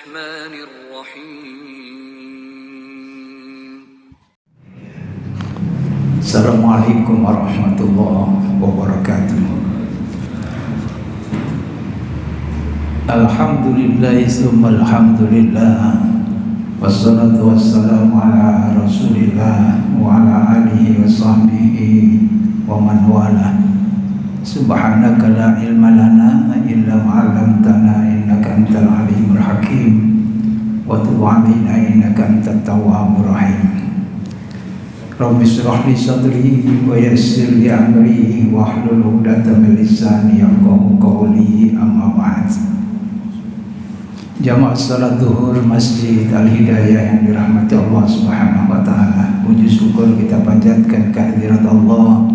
الرحمن الرحيم. Assalamualaikum warahmatullahi wabarakatuh. Alhamdulillah summa alhamdulillah, wassalatu wassalamu ala rasulillah wa ala alihi wa sahbihi wa man wala. Subhanaka la ilma lana illa ma 'allamtana innaka antal alimul hakim wa tub 'alaina innaka antat tawwabur rahim. Rabbi shrah li sadri wa yassir li amri wahlul 'uqdatam min lisani yafqahu qawli, amma ba'd. Jamaah salat zuhur Masjid Al-Hidayah yang dirahmati Allah Subhanahu wa taala. Puji syukur kita panjatkan kehadirat Allah.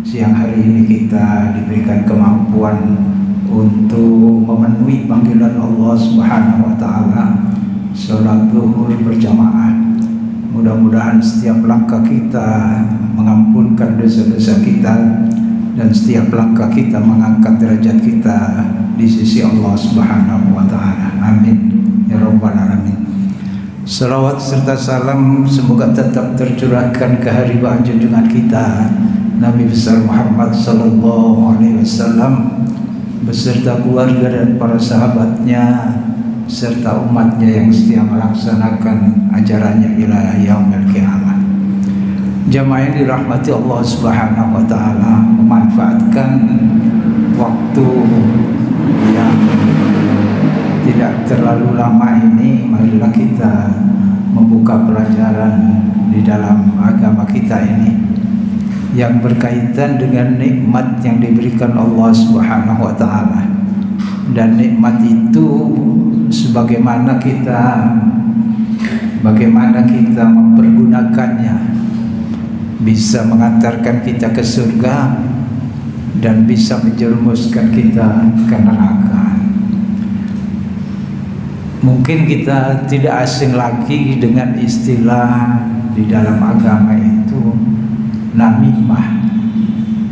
Siang hari ini kita diberikan kemampuan untuk memenuhi panggilan Allah Subhanahu wa taala, salat zuhur berjamaah. Mudah-mudahan setiap langkah kita mengampunkan dosa-dosa kita, dan setiap langkah kita mengangkat derajat kita di sisi Allah Subhanahu wa taala. Amin ya rabbal alamin. Salawat serta salam semoga tetap tercurahkan ke haribaan junjungan kita Nabi besar Muhammad sallallahu alaihi wasallam beserta keluarga dan para sahabatnya serta umatnya yang setia melaksanakan ajarannya ila yaumil qiyamah. Jamaah yang dirahmati Allah Subhanahu wa taala, memanfaatkan waktu yang tidak terlalu lama ini, marilah kita membuka pelajaran di dalam agama kita ini yang berkaitan dengan nikmat yang diberikan Allah Subhanahu wa taala. Dan nikmat itu bagaimana kita mempergunakannya bisa mengantarkan kita ke surga dan bisa menjerumuskan kita ke neraka. Mungkin kita tidak asing lagi dengan istilah di dalam agama itu namimah.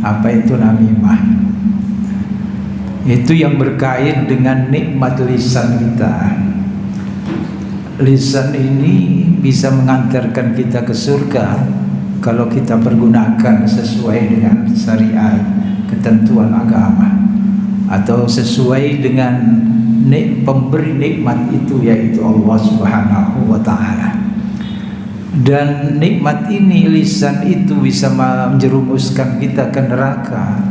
Apa itu namimah? Itu yang berkait dengan nikmat lisan kita. Lisan ini bisa mengantarkan kita ke surga kalau kita pergunakan sesuai dengan syariat, ketentuan agama, atau sesuai dengan pemberi nikmat itu, yaitu Allah Subhanahu wa taala. Dan nikmat ini, lisan itu bisa menjerumuskan kita ke neraka,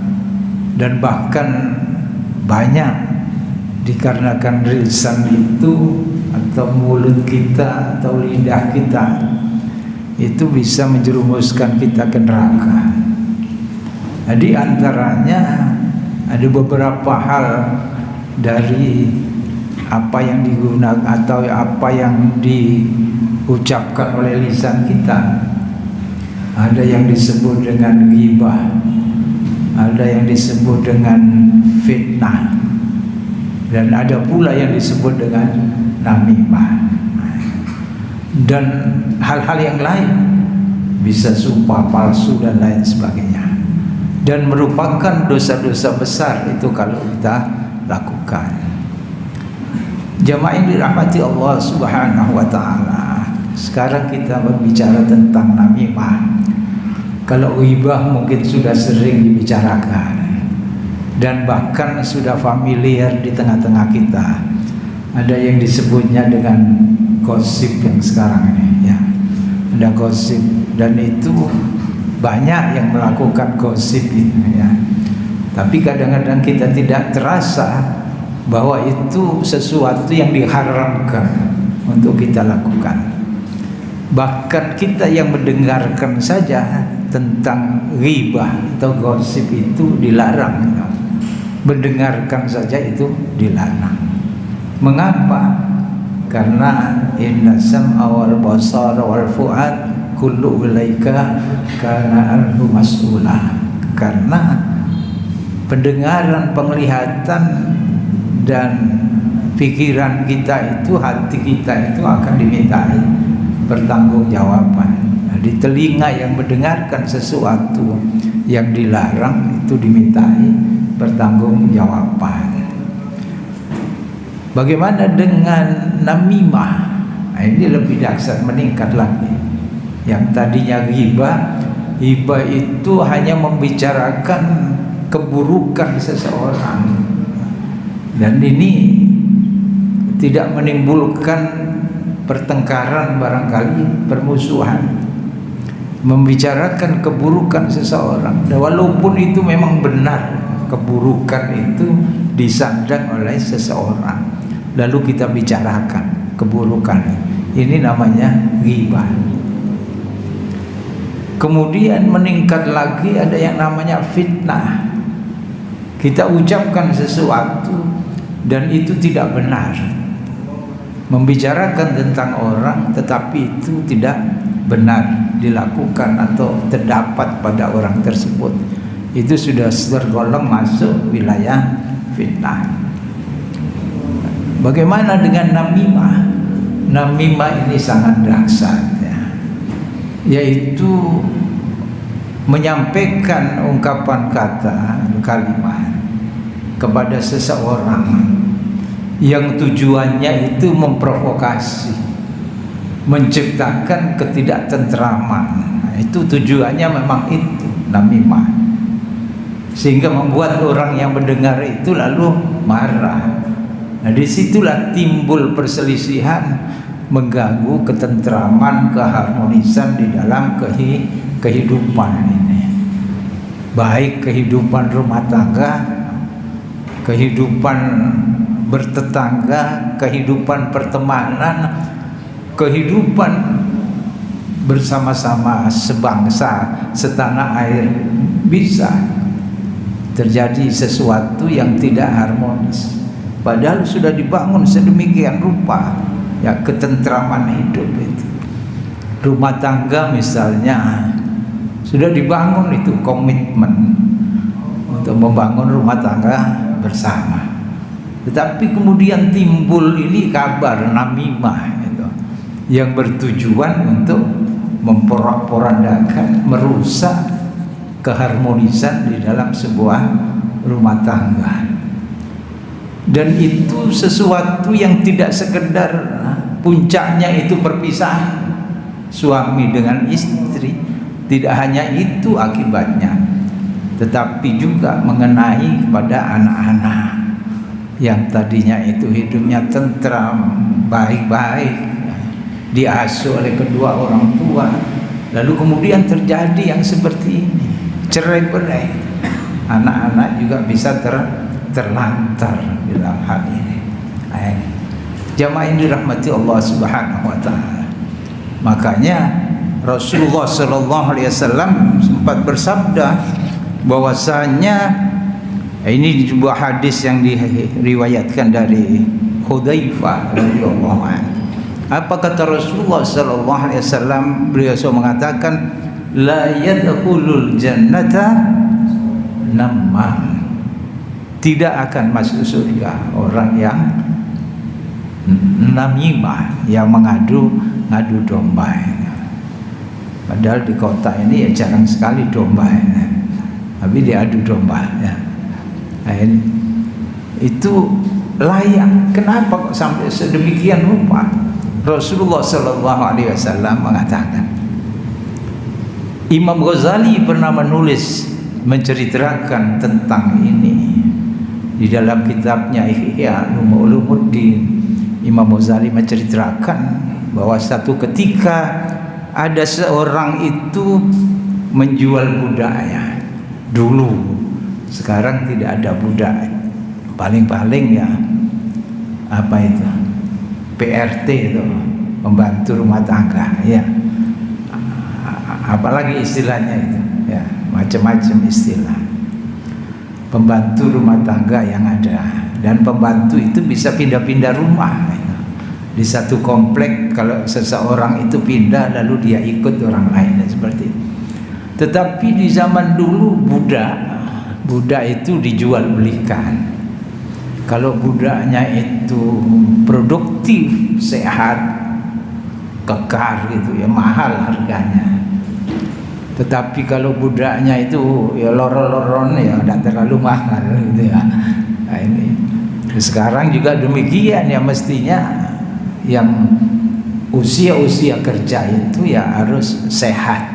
dan bahkan banyak dikarenakan lisan itu atau mulut kita atau lidah kita itu bisa menjerumuskan kita ke neraka. Jadi antaranya ada beberapa hal dari apa yang digunakan atau apa yang diucapkan oleh lisan kita. Ada yang disebut dengan ghibah, ada yang disebut dengan fitnah, dan ada pula yang disebut dengan namimah. Dan hal-hal yang lain, bisa sumpah palsu dan lain sebagainya, dan merupakan dosa-dosa besar itu kalau kita lakukan. Jamaah yang dirahmati Allah Subhanahu wa taala, sekarang kita berbicara tentang namimah. Kalau ghibah mungkin sudah sering dibicarakan dan bahkan sudah familiar di tengah-tengah kita. Ada yang disebutnya dengan gosip yang sekarang ini, ya. Ada gosip, dan itu banyak yang melakukan gosip itu, ya. Tapi kadang-kadang kita tidak terasa bahwa itu sesuatu yang diharamkan untuk kita lakukan. Bahkan kita yang mendengarkan saja tentang ghibah atau gosip itu dilarang. Mendengarkan saja itu dilarang. Mengapa? Karena inna sam'a wal basara wal fu'ad kullu ulaika kana anhu mas'ula. Karena pendengaran, penglihatan, dan pikiran kita itu, hati kita itu akan dimintai pertanggungjawaban. Di telinga yang mendengarkan sesuatu yang dilarang itu dimintai pertanggungjawaban. Bagaimana dengan namimah? Nah, ini lebih dahsyat, meningkat lagi. Yang tadinya ghibah itu hanya membicarakan keburukan seseorang, dan ini tidak menimbulkan pertengkaran, barangkali permusuhan. Membicarakan keburukan seseorang, walaupun itu memang benar, keburukan itu disandang oleh seseorang, lalu kita bicarakan keburukan, ini namanya ghibah. Kemudian meningkat lagi ada yang namanya fitnah. Kita ucapkan sesuatu dan itu tidak benar, membicarakan tentang orang tetapi itu tidak benar dilakukan atau terdapat pada orang tersebut, itu sudah tergolong masuk wilayah fitnah. Bagaimana dengan namimah? Namimah ini sangat dahsyat, yaitu menyampaikan ungkapan kata, kalimat kepada seseorang yang tujuannya itu memprovokasi, menciptakan ketidaktentraman. Itu tujuannya memang itu, namimah, sehingga membuat orang yang mendengar itu lalu marah. Nah, disitulah timbul perselisihan, mengganggu ketentraman, keharmonisan di dalam kehidupan ini, baik kehidupan rumah tangga, kehidupan bertetangga, kehidupan pertemanan, kehidupan bersama-sama sebangsa, setanah air. Bisa terjadi sesuatu yang tidak harmonis, padahal sudah dibangun sedemikian rupa, ya, ketentraman hidup itu. Rumah tangga misalnya sudah dibangun, itu komitmen untuk membangun rumah tangga bersama, tetapi kemudian timbul ini kabar namimah gitu, yang bertujuan untuk memporak-porandakan, merusak keharmonisan di dalam sebuah rumah tangga. Dan itu sesuatu yang tidak sekedar puncaknya itu perpisahan suami dengan istri, tidak hanya itu akibatnya, tetapi juga mengenai pada anak-anak yang tadinya itu hidupnya tentram, baik-baik, diasuh oleh kedua orang tua, lalu kemudian terjadi yang seperti ini, cerai-berai. Anak-anak juga bisa terlantar dalam hal ini. Jamaah yang dirahmati Allah Subhanahu wa taala. Makanya Rasulullah sallallahu alaihi wasallam sempat bersabda bahwasanya, ini sebuah hadis yang diriwayatkan dari Hudzaifah radhiyallahu anhu. Apa kata Rasulullah sallallahu alaihi wasallam? Beliau mengatakan, la yadkhulul jannata namam. Tidak akan masuk surga orang yang namimah, yang mengadu domba. Padahal di kota ini ya jarang sekali domba, tapi diadu domba, ya. Nah, itu layak. Kenapa kok sampai sedemikian rupa? Rasulullah Sallallahu Alaihi Wasallam mengatakan, Imam Ghazali pernah menulis menceritakan tentang ini di dalam kitabnya Ihya Ulumuddin. Imam Ghazali menceritakan bahwa satu ketika ada seorang itu menjual budaknya. Dulu, sekarang tidak ada budak, paling-paling ya apa itu, PRT itu, pembantu rumah tangga, ya, apalagi istilahnya itu, ya, macam-macam istilah pembantu rumah tangga yang ada. Dan pembantu itu bisa pindah-pindah rumah, ya. Di satu komplek kalau seseorang itu pindah lalu dia ikut orang lain, seperti itu. Tetapi di zaman dulu budak itu dijual belikan. Kalau budaknya itu produktif, sehat, kekar gitu ya, mahal harganya. Tetapi kalau budaknya itu ya loro-loron, ya tidak terlalu mahal gitu ya. Nah, ini Sekarang juga demikian ya, mestinya yang usia-usia kerja itu ya harus sehat,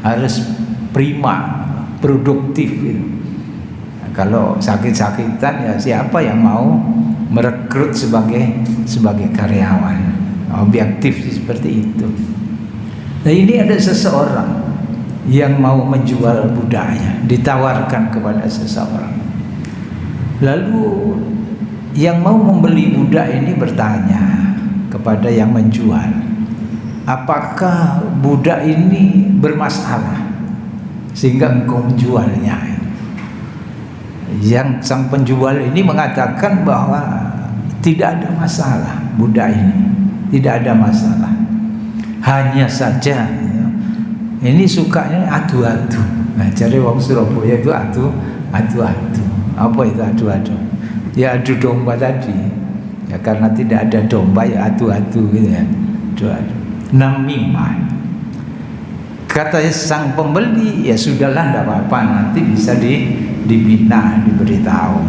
harus prima, produktif gitu. Nah, kalau sakit-sakitan ya siapa yang mau merekrut sebagai karyawan? Objektif seperti itu. Nah, ini ada seseorang yang mau menjual budaknya, ditawarkan kepada seseorang. Lalu yang mau membeli budak ini bertanya kepada yang menjual, apakah budak ini bermasalah sehingga engkau menjualnya? Yang sang penjual ini mengatakan bahwa tidak ada masalah, budak ini tidak ada masalah, hanya saja ini sukanya adu-adu. Nah, cari wong Surabaya itu adu-adu. Apa itu adu-adu? Ya adu domba tadi. Ya karena tidak ada domba ya adu-adu gitu ya. Adu-adu. Namimah. Kata sang pembeli, ya sudahlah, tidak apa-apa, nanti bisa dibina, diberitahu.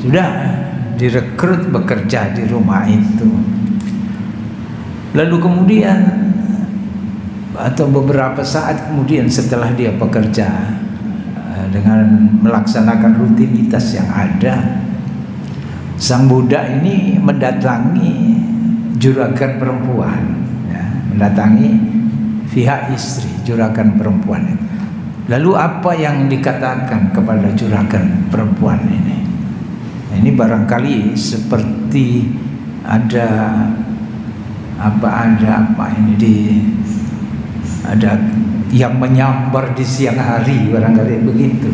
Sudah direkrut bekerja di rumah itu. Lalu kemudian atau beberapa saat kemudian setelah dia bekerja dengan melaksanakan rutinitas yang ada, sang budak ini mendatangi juragan perempuan, ya, mendatangi pihak istri juragan perempuan. Lalu apa yang dikatakan kepada juragan perempuan ini? Nah, ini barangkali seperti ada yang menyambar di siang hari, barangkali begitu.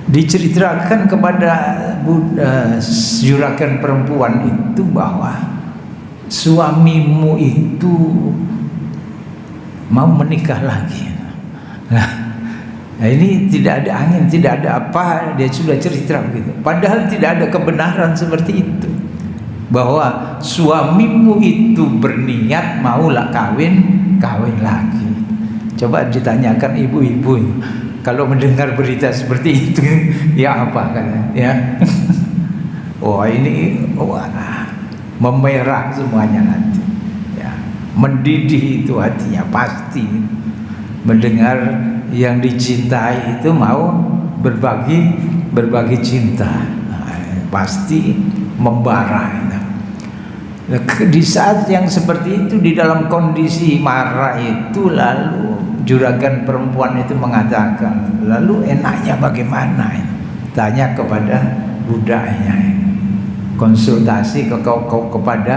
Diceritakan kepada juragan perempuan itu bahwa suamimu itu mau menikah lagi. Nah, ini tidak ada angin, tidak ada apa, dia sudah cerita begitu. Padahal tidak ada kebenaran seperti itu, bahwa suamimu itu berniat maulah kawin lagi. Coba ditanyakan ibu-ibu, kalau mendengar berita seperti itu, ya apa katanya? Ya, wah ini memerah semuanya nanti. Ya, mendidih itu hatinya pasti. Mendengar yang dicintai itu mau berbagi cinta, pasti membara. Di saat yang seperti itu, di dalam kondisi marah itu, lalu juragan perempuan itu mengatakan, lalu enaknya bagaimana? Tanya kepada budaknya, konsultasi kepada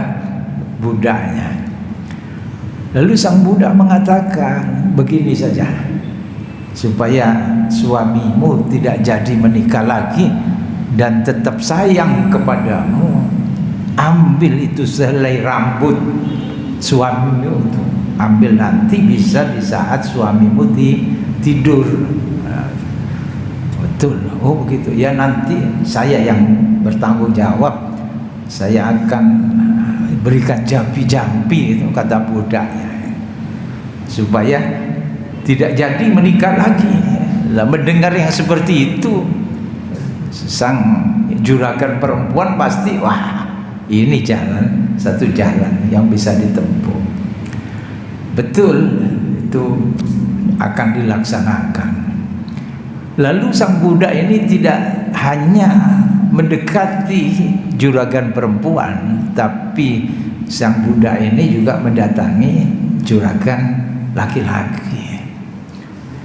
budaknya. Lalu sang budak mengatakan, begini saja, supaya suamimu tidak jadi menikah lagi dan tetap sayang kepadamu, ambil itu sehelai rambut suamimu itu, ambil nanti bisa di saat suamimu tidur. Betul, oh begitu ya, nanti saya yang bertanggung jawab, saya akan berikan jampi-jampi itu, kata budaknya, supaya tidak jadi menikah lagi. Lah, mendengar yang seperti itu, sang juragan perempuan pasti, wah, ini satu jalan yang bisa ditempuh. Betul, itu akan dilaksanakan. Lalu sang budak ini tidak hanya mendekati juragan perempuan, tapi sang budak ini juga mendatangi juragan laki-laki.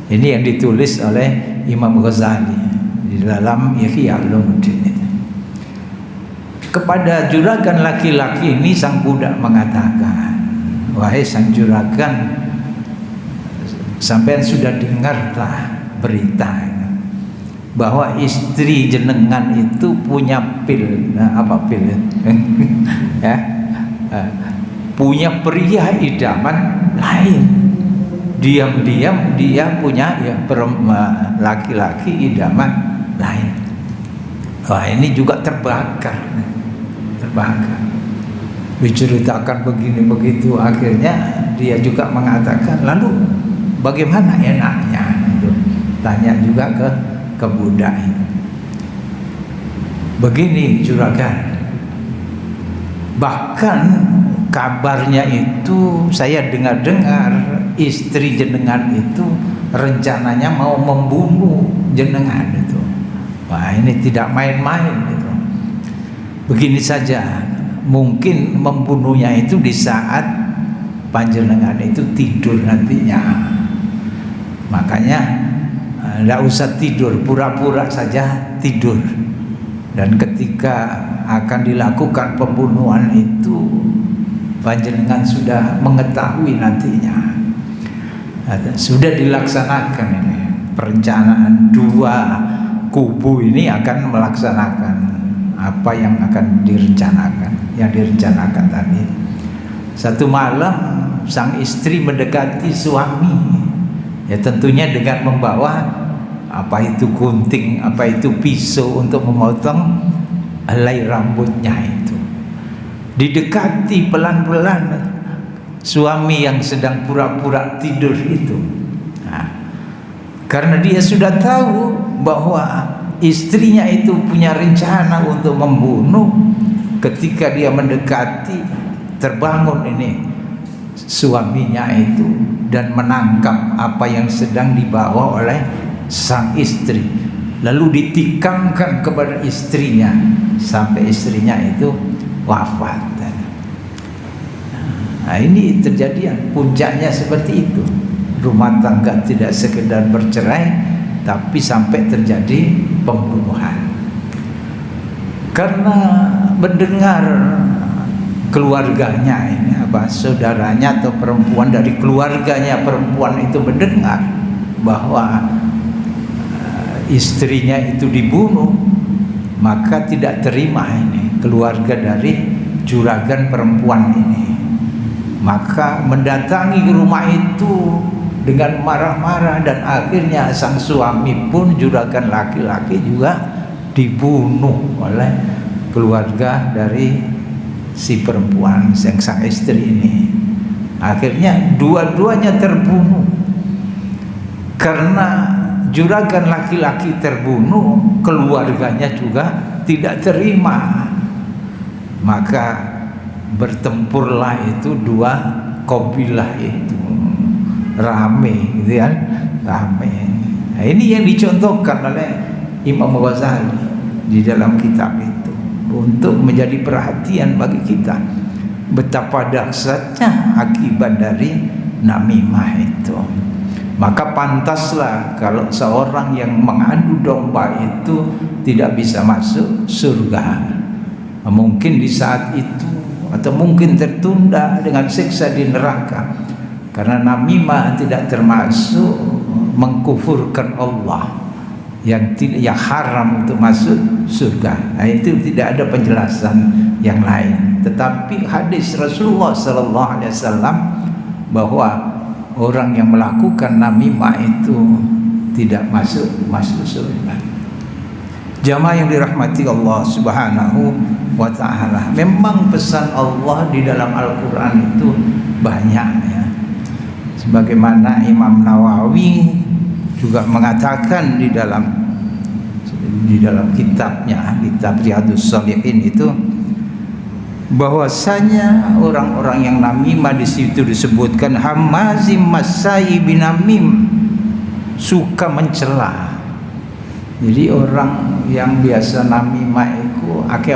Ini yang ditulis oleh Imam Ghazali di dalam Ihya Ulumuddin. Kepada juragan laki-laki ini sang budak mengatakan, wahai sang juragan, sampean sudah dengar berita bahwa istri jenengan itu punya pil. Nah, apa pil? Ya, punya pria idaman lain. Diam-diam dia punya laki-laki idaman lain. Wah, ini juga terbakar. Diceritakan begini begitu, akhirnya dia juga mengatakan, lalu bagaimana enaknya? Tanya juga ke budak. Begini juragan, bahkan kabarnya itu saya dengar-dengar istri jenengan itu rencananya mau membunuh jenengan itu. Wah, ini tidak main-main itu. Begini saja, mungkin membunuhnya itu di saat panjenengan itu tidur nantinya. Makanya tidak usah tidur, pura-pura saja tidur. Dan ketika akan dilakukan pembunuhan itu, panjenengan sudah mengetahui nantinya. Sudah dilaksanakan ini. Perencanaan dua kubu ini akan melaksanakan apa yang akan direncanakan, yang direncanakan tadi. Satu malam sang istri mendekati suami, ya tentunya dengan membawa apa itu gunting, apa itu pisau untuk memotong helai rambutnya itu. Didekati pelan-pelan suami yang sedang pura-pura tidur itu. Nah, karena dia sudah tahu bahwa istrinya itu punya rencana untuk membunuh, ketika dia mendekati, terbangun ini suaminya itu dan menangkap apa yang sedang dibawa oleh sang istri, lalu ditikamkan kepada istrinya sampai istrinya itu wafat. Nah, ini terjadi puncaknya seperti itu. Rumah tangga tidak sekedar bercerai, tapi sampai terjadi pembunuhan. Karena mendengar keluarganya ini, saudaranya atau perempuan dari keluarganya perempuan itu mendengar bahwa istrinya itu dibunuh, maka tidak terima ini keluarga dari juragan perempuan ini. Maka mendatangi rumah itu dengan marah-marah, dan akhirnya sang suami pun, juragan laki-laki juga dibunuh oleh keluarga dari si perempuan, sang istri ini. Akhirnya dua-duanya terbunuh. Karena juragan laki-laki terbunuh, keluarganya juga tidak terima. Maka bertempurlah itu dua kabilah itu, rame gitu kan, rame. Nah, ini yang dicontohkan oleh Imam Ghazali di dalam kitab itu untuk menjadi perhatian bagi kita betapa dahsyatnya akibat dari namimah itu. Maka pantaslah kalau seorang yang mengadu domba itu tidak bisa masuk surga. Mungkin di saat itu, atau mungkin tertunda dengan siksa di neraka. Karena namimah tidak termasuk mengkufurkan Allah, yang haram untuk masuk surga. Nah, itu tidak ada penjelasan yang lain. Tetapi hadis Rasulullah SAW bahwa orang yang melakukan namimah itu tidak masuk surga. Jamaah yang dirahmati Allah Subhanahu wa ta'ala, memang pesan Allah di dalam Al-Quran itu banyak ya. Sebagaimana Imam Nawawi juga mengatakan di dalam kitabnya, kitab Riyadhus Shalihin itu, bahwasanya orang-orang yang namimah di situ disebutkan hamazim masai binamim, suka mencela. Jadi orang yang biasa namimah itu ake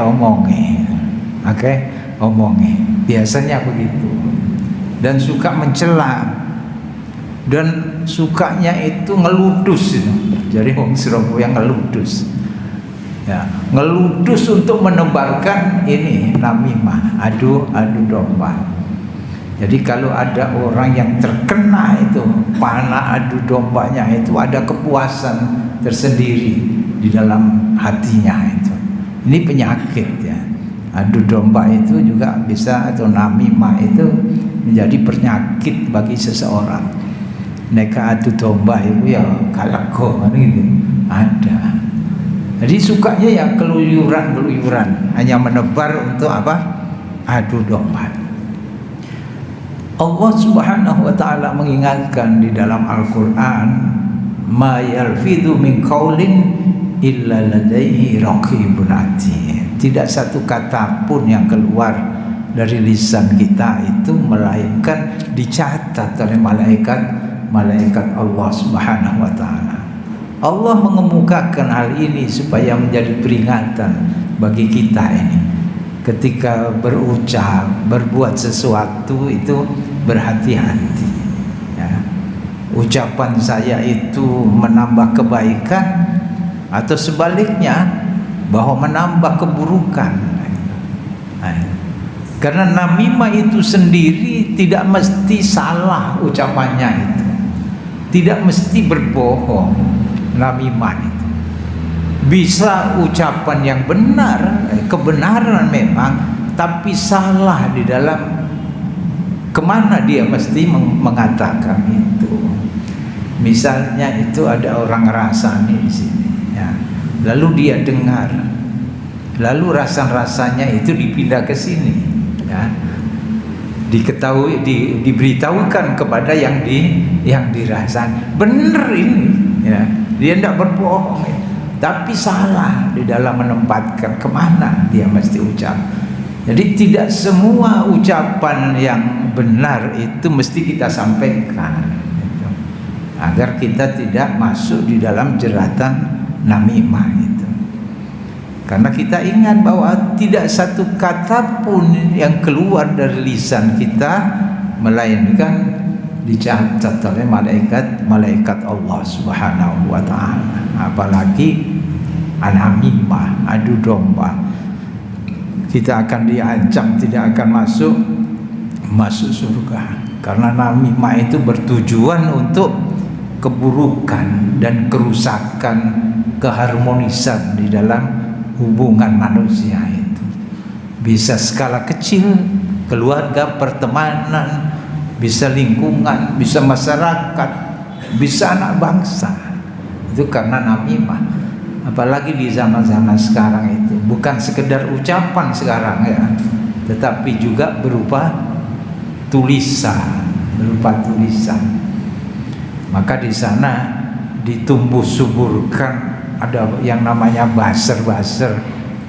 omonge, biasanya begitu, dan suka mencela, dan sukanya itu ngeludus itu. Jadi orang Surabaya ngeludus. Ya, ngeludus untuk menebarkan ini namimah, adu domba. Jadi kalau ada orang yang terkena itu panah adu dombanya itu, ada kepuasan tersendiri di dalam hatinya itu. Ini penyakit ya. Adu domba itu juga bisa, atau namimah itu menjadi penyakit bagi seseorang. Neka adu domba itu ya kaleko gitu. Ada. Jadi sukanya ya keluyuran, hanya menebar untuk apa? Adu domba. Allah Subhanahu wa ta'ala mengingatkan di dalam Al-Quran, ma yalfidhu min qaulin illa ladaihi raqibun atid. Tidak satu kata pun yang keluar dari lisan kita itu melainkan dicatat oleh malaikat Allah Subhanahu wa taala. Allah mengemukakan hal ini supaya menjadi peringatan bagi kita ini. Ketika berucap, berbuat sesuatu itu berhati-hati. Ya. Ucapan saya itu menambah kebaikan atau sebaliknya bahwa menambah keburukan. Karena namimah itu sendiri tidak mesti salah ucapannya itu, tidak mesti berbohong. Namimah itu bisa ucapan yang benar, kebenaran memang, tapi salah di dalam kemana dia mesti mengatakan itu. Misalnya itu ada orang ngerasani di sini, ya. Lalu dia dengar, lalu rasa-rasanya itu dipindah ke sini, ya. Diketahui, diberitahukan kepada yang dirasani. Benar ini, ya. Dia tidak berbohong, ya. Tapi salah di dalam menempatkan kemana dia mesti ucap. Jadi tidak semua ucapan yang benar itu mesti kita sampaikan, gitu. Agar kita tidak masuk di dalam jeratan namimah itu. Karena kita ingat bahwa tidak satu kata pun yang keluar dari lisan kita melainkan dicatat oleh malaikat Allah Subhanahu wa taala. Apalagi namimah, adu domba, kita akan diancam tidak akan masuk surga. Karena namimah itu bertujuan untuk keburukan dan kerusakan keharmonisan di dalam hubungan manusia itu. Bisa skala kecil, keluarga, pertemanan, bisa lingkungan, bisa masyarakat, bisa anak bangsa. Itu karena namimah. Apalagi di zaman-zaman sekarang itu bukan sekedar ucapan sekarang, ya, tetapi juga berupa tulisan. Maka di sana ditumbuh suburkan ada yang namanya buzzer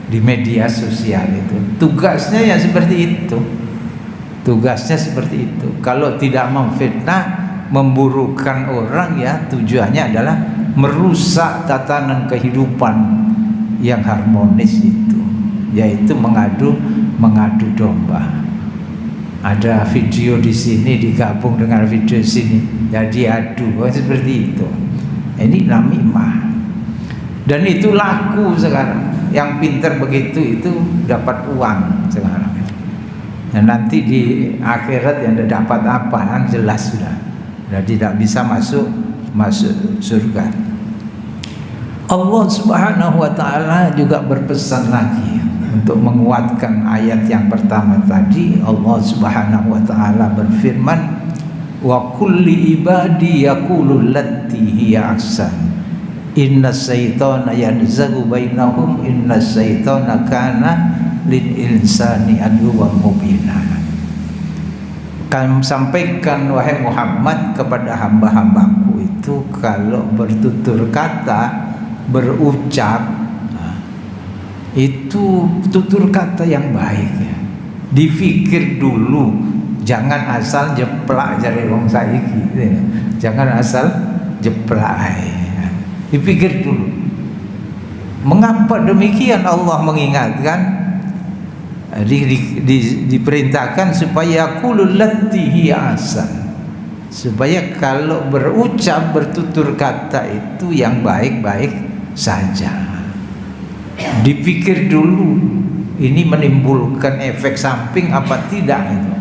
di media sosial itu. Tugasnya ya seperti itu. Kalau tidak memfitnah, memburukan orang, ya tujuannya adalah merusak tatanan kehidupan yang harmonis itu, yaitu mengadu domba. Ada video di sini digabung dengan video sini, jadi adu, seperti itu. Ini namimah. Dan itu laku sekarang. Yang pintar begitu itu dapat uang sekarang. Dan nanti di akhirat yang dapat apa kan jelas sudah tidak bisa masuk surga. Allah Subhanahu wa taala juga berpesan lagi untuk menguatkan ayat yang pertama tadi. Allah Subhanahu wa taala berfirman, wa kulli ibadi yaqulu allati hiya ahsan inna syaitana yanzagu bainahum inna syaitana kana lil insani aduwwan mubina. Kami sampaikan wahai Muhammad kepada hamba-hambaku itu, kalau bertutur kata, berucap, itu tutur kata yang baik, ya. Dipikir dulu, jangan asal jeplak jare wong saiki, ya. Jangan asal jeplak, ya. Dipikir dulu. Mengapa demikian Allah mengingatkan? Diperintahkan supaya qulul lati hiya ahsan, supaya kalau berucap, bertutur kata itu yang baik-baik saja. Dipikir dulu, ini menimbulkan efek samping apa tidak itu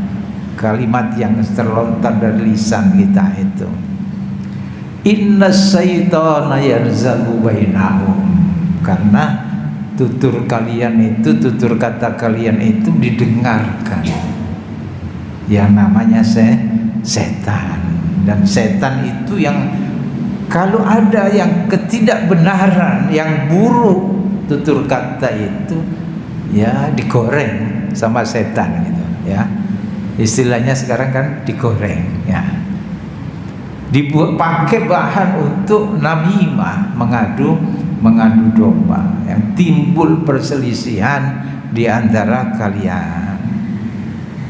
kalimat yang terlontar dari lisan kita itu. Inna syaitana yarzagu bainahum, karena tutur kalian itu, tutur kata kalian itu didengarkan yang namanya setan. Dan setan itu yang kalau ada yang ketidakbenaran, yang buruk tutur kata itu, ya digoreng sama setan gitu, ya. Istilahnya sekarang kan digoreng, ya. Dibuat pakai bahan untuk namimah, mengadu mengadu domba, yang timbul perselisihan di antara kalian.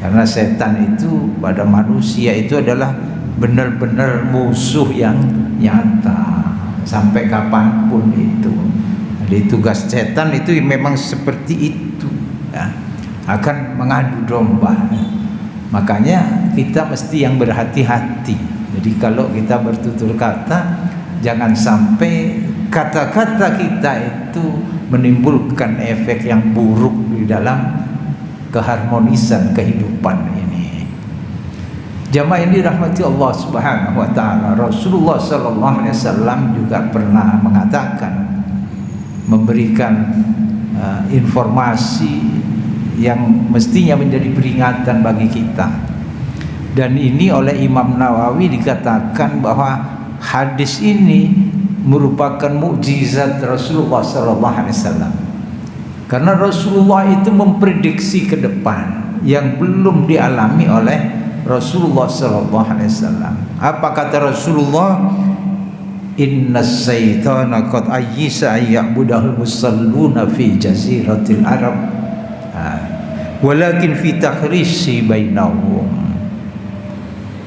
Karena setan itu pada manusia itu adalah benar-benar musuh yang nyata sampai kapanpun itu. Jadi tugas setan itu memang seperti itu ya, akan mengadu domba. Makanya kita mesti yang berhati-hati. Jadi kalau kita bertutur kata, jangan sampai kata-kata kita itu menimbulkan efek yang buruk di dalam keharmonisan kehidupan ini. Jamaah yang dirahmati Allah Subhanahu wa taala, Rasulullah sallallahu alaihi wasallam juga pernah mengatakan, memberikan informasi yang mestinya menjadi peringatan bagi kita. Dan ini oleh Imam Nawawi dikatakan bahwa hadis ini merupakan mukjizat Rasulullah sallallahu alaihi wasallam. Karena Rasulullah itu memprediksi ke depan yang belum dialami oleh Rasulullah sallallahu alaihi wasallam. Apa kata Rasulullah? Innas syaitana qad ayyisa ayyabudahul musalluna fi jaziratil Arab. Walakin fi takhrisi bainahum.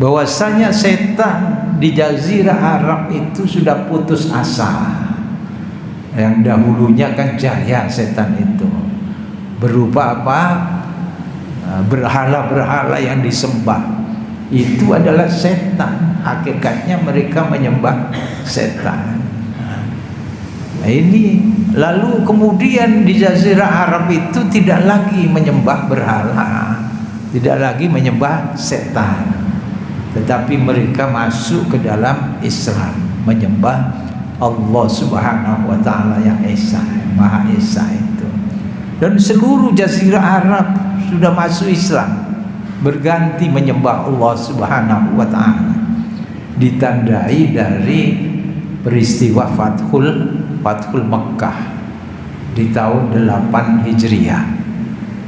Bahwasanya setan di jazirah Arab itu sudah putus asa. Yang dahulunya kan jaya setan itu, berupa apa? Berhala-berhala yang disembah. Itu adalah setan. Hakikatnya mereka menyembah setan. Nah ini lalu kemudian di jazirah Arab itu tidak lagi menyembah berhala, tidak lagi menyembah setan, tetapi mereka masuk ke dalam Islam, menyembah Allah Subhanahu wa taala yang Esa, Maha Esa itu. Dan seluruh jazirah Arab sudah masuk Islam, berganti menyembah Allah Subhanahu wa taala. Ditandai dari peristiwa Fathul Makkah di tahun 8 Hijriah,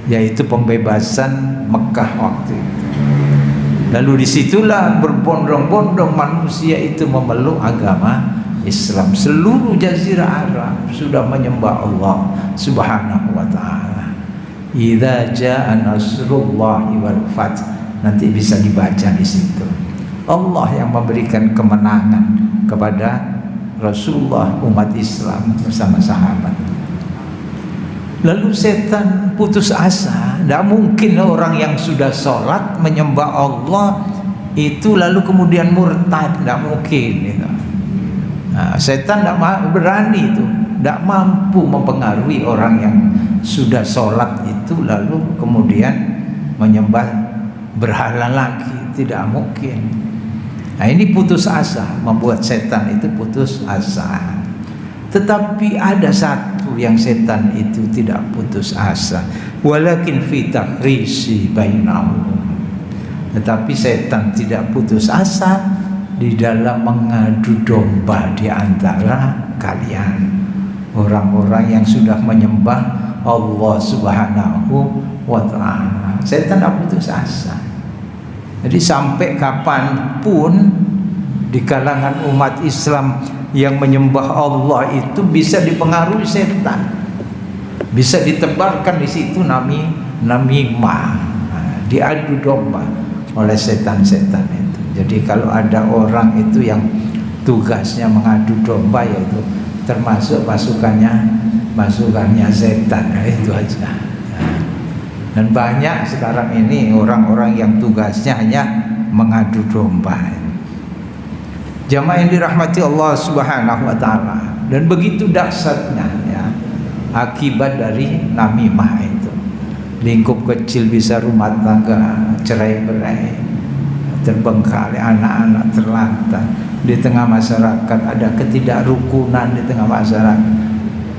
yaitu pembebasan Mekah waktu itu. Lalu disitulah berbondong-bondong manusia itu memeluk agama Islam. Seluruh jazirah Arab sudah menyembah Allah Subhanahu wa taala. Idza jaa nasrullahi wal fath, nanti bisa dibaca di situ. Allah yang memberikan kemenangan kepada Rasulullah, umat Islam bersama sahabat. Lalu setan putus asa. Tidak mungkin orang yang sudah sholat menyembah Allah itu lalu kemudian murtad, tidak mungkin gitu. Nah, setan tidak berani itu, tidak mampu mempengaruhi orang yang sudah sholat itu lalu kemudian menyembah berhala lagi, tidak mungkin. Nah ini putus asa, membuat setan itu putus asa. Tetapi ada satu yang setan itu tidak putus asa, walakin fi takhrisi bainahum. Tetapi setan tidak putus asa di dalam mengadu domba di antara kalian, orang-orang yang sudah menyembah Allah Subhanahu wa ta'ala. Setan tidak putus asa. Jadi sampai kapanpun di kalangan umat Islam yang menyembah Allah itu bisa dipengaruhi setan, bisa ditebarkan di situ namimah, diadu domba oleh setan-setan itu. Jadi kalau ada orang itu yang tugasnya mengadu domba, yaitu termasuk pasukannya setan, itu aja. Dan banyak sekarang ini orang-orang yang tugasnya hanya mengadu domba. Jamaah yang dirahmati Allah Subhanahu wa taala. Dan begitu dahsyatnya ya akibat dari namimah itu. Lingkup kecil bisa rumah tangga cerai-berai, terbengkalai, anak-anak terlantar. Di tengah masyarakat ada ketidakrukunan di tengah masyarakat.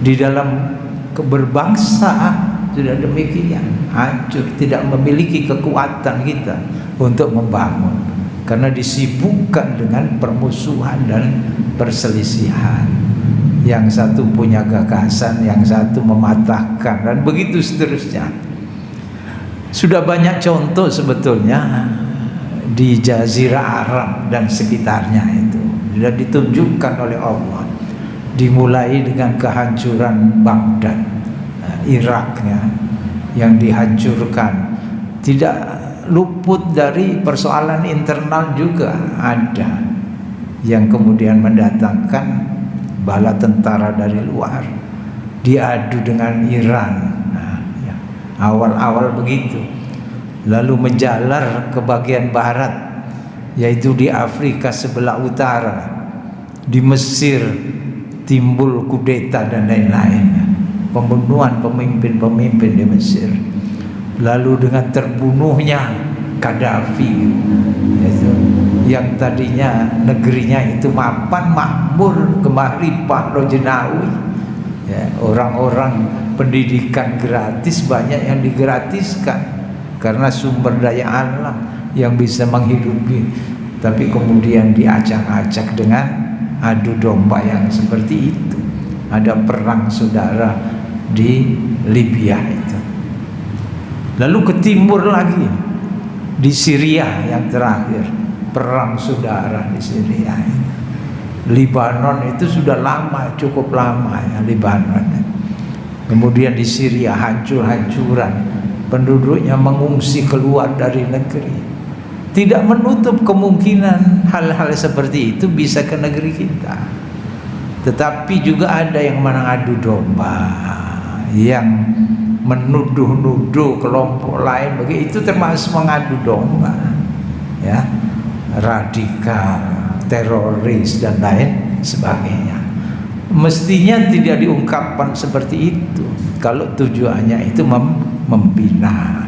Di dalam berbangsa sudah demikian, hancur, tidak memiliki kekuatan kita untuk membangun, karena disibukkan dengan permusuhan dan perselisihan. Yang satu punya gagasan, yang satu mematahkan, dan begitu seterusnya. Sudah banyak contoh sebetulnya di Jazirah Arab dan sekitarnya itu sudah ditunjukkan oleh Allah dimulai dengan kehancuran Baghdad, Iraknya yang dihancurkan. Tidak luput dari persoalan internal juga ada, yang kemudian mendatangkan bala tentara dari luar diadu dengan Iran. Awal-awal begitu, lalu menjalar ke bagian barat, yaitu di Afrika sebelah utara, di Mesir timbul kudeta dan lain-lain, pembunuhan pemimpin-pemimpin di Mesir. Lalu dengan terbunuhnya Gaddafi, yaitu yang tadinya negerinya itu mapan makmur, kemari Pak Rojenawi, ya, orang-orang pendidikan gratis banyak yang digratiskan karena sumber daya alam yang bisa menghidupi, tapi kemudian diacak-acak dengan adu domba yang seperti itu. Ada perang saudara di Libya itu, lalu ke timur lagi di Syria yang terakhir, perang saudara di Syria itu. Libanon itu sudah lama, cukup lama ya Libanon. Kemudian di Syria hancur-hancuran, penduduknya mengungsi keluar dari negeri. Tidak menutup kemungkinan hal-hal seperti itu bisa ke negeri kita. Tetapi juga ada yang mengadu domba, yang menuduh-nuduh kelompok lain begitu, termasuk mengadu domba, ya, radikal, teroris dan lain sebagainya. Mestinya tidak diungkapkan seperti itu kalau tujuannya itu membina,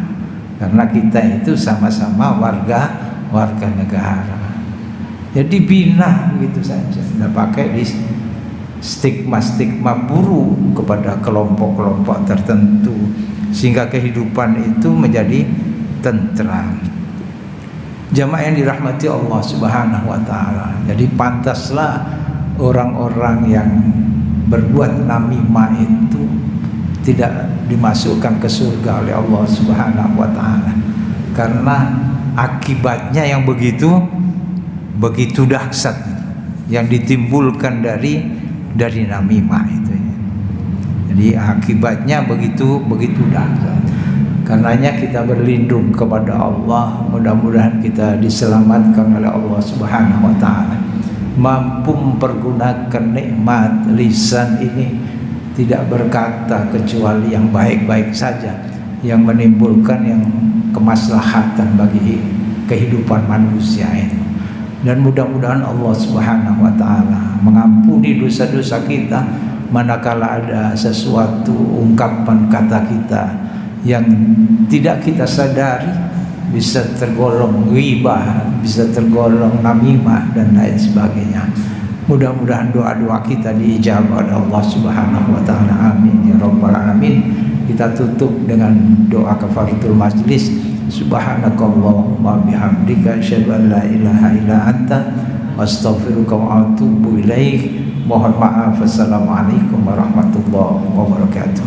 karena kita itu sama-sama warga negara. Jadi bina gitu saja, tidak pakai di stigma-stigma buruk kepada kelompok-kelompok tertentu, sehingga kehidupan itu menjadi tentram. Jamaah yang dirahmati Allah Subhanahu wa taala. Jadi pantaslah orang-orang yang berbuat namimah itu tidak dimasukkan ke surga oleh Allah Subhanahu wa taala, karena akibatnya yang begitu dahsyat yang ditimbulkan dari namimah itu. Jadi akibatnya begitu dahsyat. Karenanya kita berlindung kepada Allah, mudah-mudahan kita diselamatkan oleh Allah Subhanahu wa taala, mampu mempergunakan nikmat lisan ini, tidak berkata kecuali yang baik-baik saja, yang menimbulkan yang kemaslahatan bagi kehidupan manusia itu. Dan mudah-mudahan Allah Subhanahu wa taala mengampuni dosa-dosa kita manakala ada sesuatu ungkapan kata kita yang tidak kita sadari bisa tergolong ghibah, bisa tergolong namimah dan lain sebagainya. Mudah-mudahan doa-doa kita diijabah oleh Allah Subhanahu wa taala. Amin ya rabbal alamin. Kita tutup dengan doa kafaratul majlis. Subhanakallahumma bihamdika asyhadu an la ilaha illa anta astaghfiruka wa atubu ilaik. Mohon maaf. Assalamualaikum warahmatullahi wabarakatuh.